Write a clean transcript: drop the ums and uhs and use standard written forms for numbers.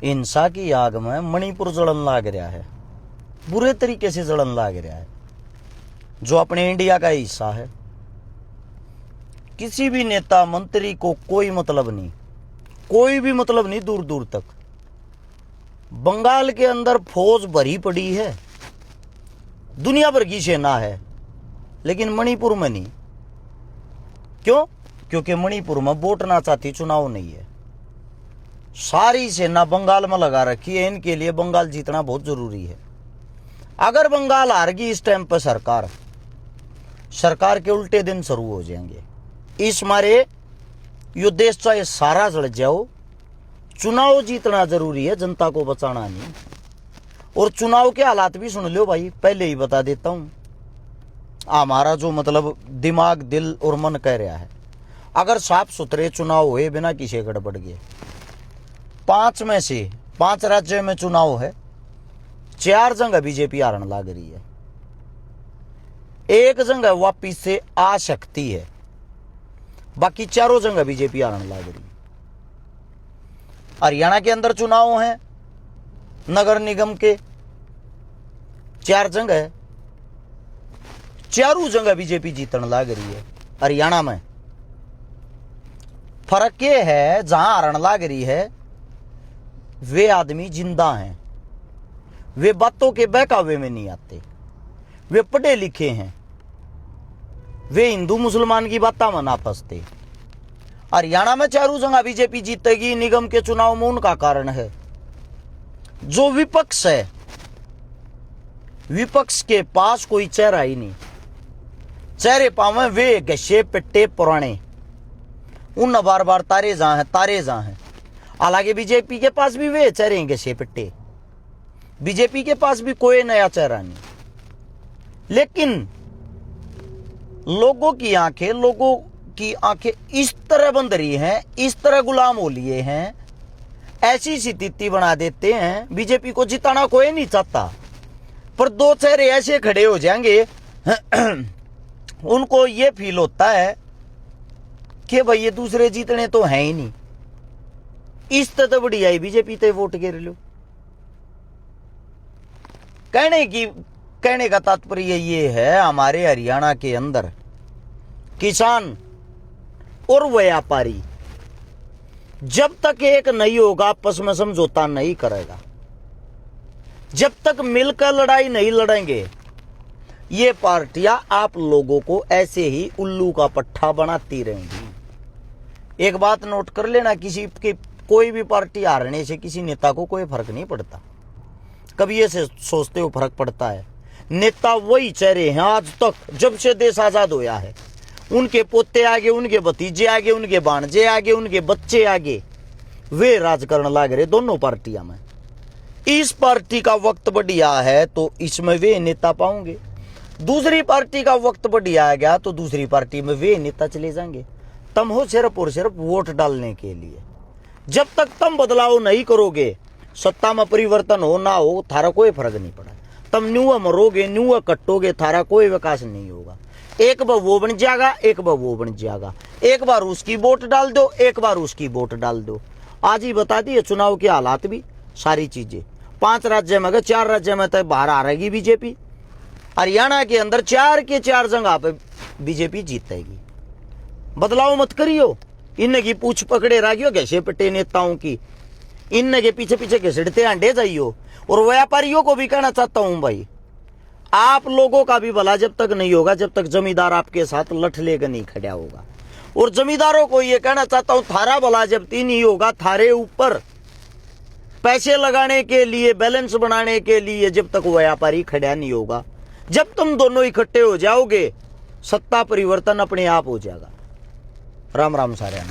हिंसा की आग में मणिपुर जलन लाग रहा है, बुरे तरीके से जलन लाग रहा है, जो अपने इंडिया का हिस्सा है। किसी भी नेता मंत्री को कोई मतलब नहीं, कोई भी मतलब नहीं दूर दूर तक। बंगाल के अंदर फौज भरी पड़ी है, दुनिया भर की सेना है, लेकिन मणिपुर में नहीं। क्यों? क्योंकि मणिपुर में वोट ना चाहती, चुनाव नहीं है। सारी सेना बंगाल में लगा रखी है, इनके लिए बंगाल जीतना बहुत जरूरी है। अगर बंगाल हार गई इस टाइम पर सरकार के उल्टे दिन शुरू हो जाएंगे। इस मारे यो देश चाहे सारा जल जाओ, चुनाव जीतना जरूरी है, जनता को बचाना नहीं। और चुनाव के हालात भी सुन लो भाई, पहले ही बता देता हूं। हमारा जो मतलब दिमाग, दिल और मन कह रहा है, अगर साफ सुथरे चुनाव हुए बिना किसी गड़बड़ गए, 5 में से 5 राज्यों में चुनाव है, 4 जगह बीजेपी हारने लग रही है, 1 जगह वापिस से आ सकती है, बाकी चारों जगह बीजेपी हारने लग रही है। हरियाणा के अंदर चुनाव है, नगर निगम के 4 जगह है, चारों जगह बीजेपी जीतने लग रही है। हरियाणा में फर्क ये है, जहां हारने लग रही है वे आदमी जिंदा हैं, वे बातों के बहकावे में नहीं आते, वे पढ़े लिखे हैं, वे हिंदू मुसलमान की बातों में ना फंसते। हरियाणा में चारों जगह बीजेपी जीतेगी निगम के चुनाव में। उनका कारण है जो विपक्ष है, विपक्ष के पास कोई चेहरा ही नहीं। चेहरे पावे वे घसे पिट्टे पुराने, उन बार बार तारे जहां हैं। हालांकि बीजेपी के पास भी वे चेहरे घसे पिट्टे, बीजेपी के पास भी कोई नया चेहरा नहीं। लेकिन लोगों की आंखें इस तरह बंद रही हैं, इस तरह गुलाम हो लिए हैं, ऐसी स्थिति बना देते हैं। बीजेपी को जिताना कोई नहीं चाहता, पर 2 चेहरे ऐसे खड़े हो जाएंगे उनको ये फील होता है कि भाई ये दूसरे जीतने तो हैं ही नहीं, इस तरह बढ़िया ही बीजेपी ते वोट गिर लो। कहने का तात्पर्य ये है, हमारे हरियाणा के अंदर किसान और व्यापारी जब तक एक नहीं होगा, आपस में समझौता नहीं करेगा, जब तक मिलकर लड़ाई नहीं लड़ेंगे, ये पार्टियां आप लोगों को ऐसे ही उल्लू का पट्टा बनाती रहेंगी। एक बात नोट कर लेना, किसी की कोई भी पार्टी हारने से किसी नेता को कोई फर्क नहीं पड़ता। कभी ऐसे सोचते हो फर्क पड़ता है? नेता वही चेहरे हैं आज तक, जब से देश आजाद होया है। उनके पोते आगे, उनके भतीजे आगे, उनके भांजे आगे, उनके बच्चे आगे, वे राज करने लग रहे दोनों पार्टियां में। इस पार्टी का वक्त बढ़िया है तो इसमें वे नेता पाओगे, दूसरी पार्टी का वक्त बढ़िया आ गया तो दूसरी पार्टी में वे नेता चले जाएंगे। तुम हो सिर्फ और सिर्फ वोट डालने के लिए। जब तक तुम बदलाव नहीं करोगे, सत्ता में परिवर्तन हो ना हो, थारा कोई फर्क नहीं पड़ा। तुम न्यू मरोगे, न्यू कटोगे, थारा कोई विकास नहीं होगा। एक बार वो बन जाएगा, एक बार वो बन जाएगा, एक बार उसकी वोट डाल दो, एक बार उसकी वोट डाल दो। आज ही बता दिए चुनाव के हालात भी, सारी चीजें। 5 राज्य में, अगर 4 राज्य में तो बाहर आ रहेगी बीजेपी। हरियाणा के अंदर 4 के 4 जगह पे बीजेपी जीतेगी। बदलाव मत करियो, इनकी पूछ पकड़े रहियो घसे पिटे नेताओं की, इनके पीछे पीछे घसीटते अंडे जाइयो। और व्यापारियों को भी कहना चाहता हूं भाई, आप लोगों का भी भला जब तक नहीं होगा, जब तक जमींदार आपके साथ लठ लेकर नहीं खड़ा होगा। और जमींदारों को यह कहना चाहता हूं, थारा भला जब तक नहीं होगा, थारे ऊपर पैसे लगाने के लिए, बैलेंस बनाने के लिए जब तक व्यापारी खड़ा नहीं होगा, जब तुम दोनों इकट्ठे हो जाओगे, सत्ता परिवर्तन अपने आप हो जाएगा। राम राम सारे।